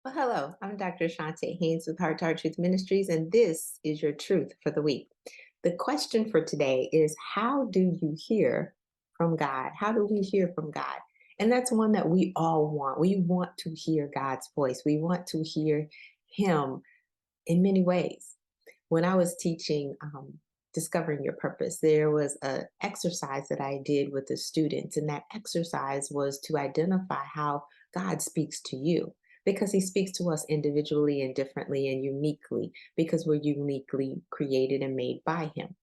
Well, hello, I'm Dr. Chonta Haynes with Heart Truth Ministries, and this is your truth for the week. The question for today is, how do you hear from God? How do we hear from God? And that's one that we all want. We want to hear God's voice. We want to hear Him in many ways. When I was teaching Discovering Your Purpose, there was an exercise that I did with the students, and that exercise was to identify how God speaks to you. Because he speaks to us individually and differently and uniquely, because we're uniquely created and made by him.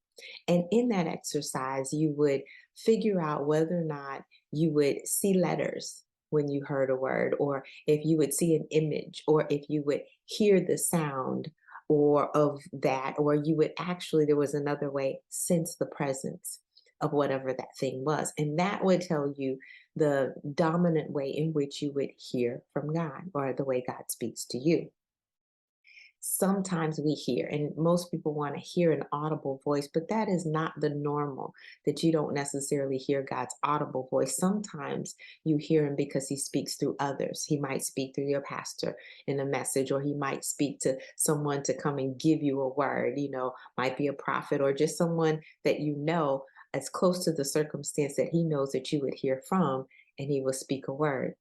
And in that exercise, you would figure out whether or not you would see letters when you heard a word, or if you would see an image, or if you would hear the sound or of that, or you would actually, there was another way, sense the presence of whatever that thing was. And that would tell you the dominant way in which you would hear from God, or the way God speaks to you. Sometimes we hear, and most people want to hear an audible voice, but that is not the normal, that you don't necessarily hear God's audible voice. Sometimes you hear him because he speaks through others. He might speak through your pastor in a message, or he might speak to someone to come and give you a word, might be a prophet, or just someone that as close to the circumstance that he knows that you would hear from, and he will speak a word.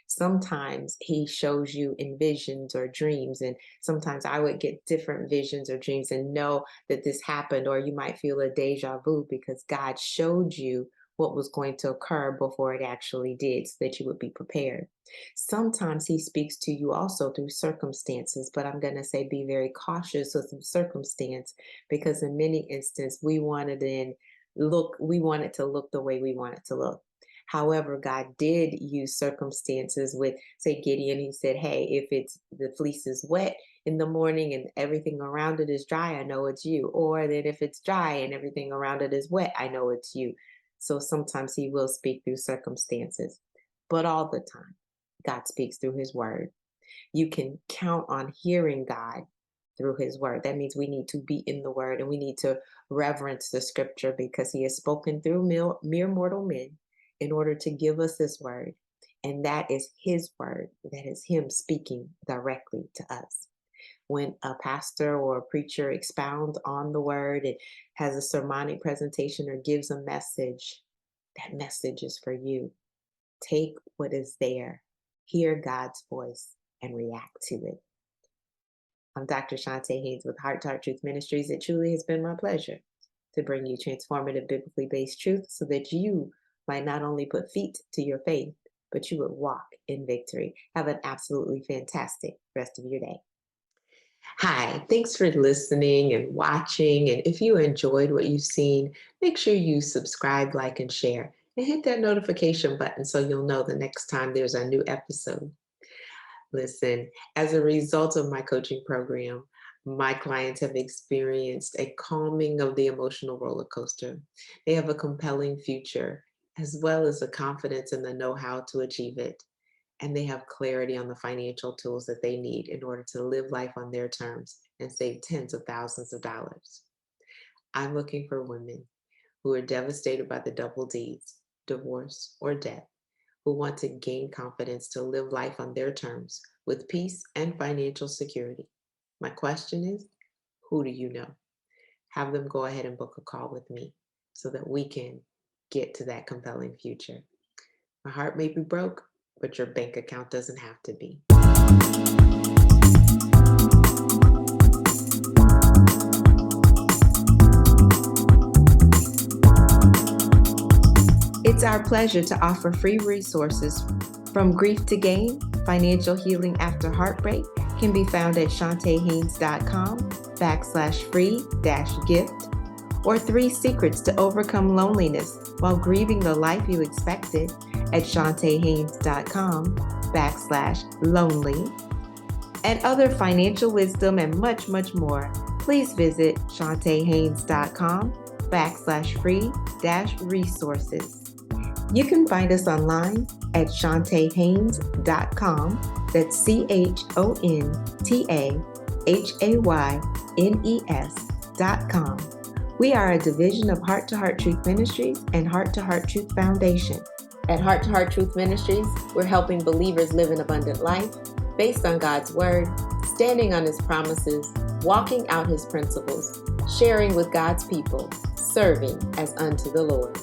Sometimes he shows you in visions or dreams, and sometimes I would get different visions or dreams and know that this happened, or you might feel a deja vu because God showed you what was going to occur before it actually did, so that you would be prepared. Sometimes he speaks to you also through circumstances, but I'm going to say be very cautious with some circumstance, because in many instances we want it to look the way we want it to look. However, God did use circumstances with, say, Gideon. He said, hey, if the fleece is wet in the morning and everything around it is dry, I know it's you. Or that if it's dry and everything around it is wet, I know it's you. So sometimes he will speak through circumstances, but all the time, God speaks through his word. You can count on hearing God through his word. That means we need to be in the word, and we need to reverence the scripture, because he has spoken through mere mortal men in order to give us this word. And that is his word. That is him speaking directly to us. When a pastor or a preacher expounds on the word and has a sermonic presentation or gives a message, that message is for you. Take what is there, hear God's voice, and react to it. I'm Dr. Chonta Haynes with Heart Truth Ministries. It truly has been my pleasure to bring you transformative biblically based truths, so that you might not only put feet to your faith, but you would walk in victory. Have an absolutely fantastic rest of your day. Hi, thanks for listening and watching. And if you enjoyed what you've seen, make sure you subscribe, like, and share, and hit that notification button so you'll know the next time there's a new episode. Listen, as a result of my coaching program, my clients have experienced a calming of the emotional roller coaster. They have a compelling future, as well as the confidence and the know-how to achieve it. And they have clarity on the financial tools that they need in order to live life on their terms and save tens of thousands of dollars. I'm looking for women who are devastated by the double D's, divorce or death, who want to gain confidence to live life on their terms with peace and financial security. My question is, who do you know? Have them go ahead and book a call with me so that we can get to that compelling future. My heart may be broke, but your bank account doesn't have to be. It's our pleasure to offer free resources from Grief to Gain, Financial Healing After Heartbreak, can be found at chontahaynes.com/free-gift, or 3 Secrets to Overcome Loneliness While Grieving the Life You Expected at chontahaynes.com/lonely, and other financial wisdom and much, much more. Please visit chontahaynes.com/free-resources. You can find us online at chontahaynes.com. That's CHONTAHAYNES.com. We are a division of Heart Truth Ministries and Heart Truth Foundation. At Heart Truth Ministries, we're helping believers live an abundant life, based on God's Word, standing on His promises, walking out His principles, sharing with God's people, serving as unto the Lord.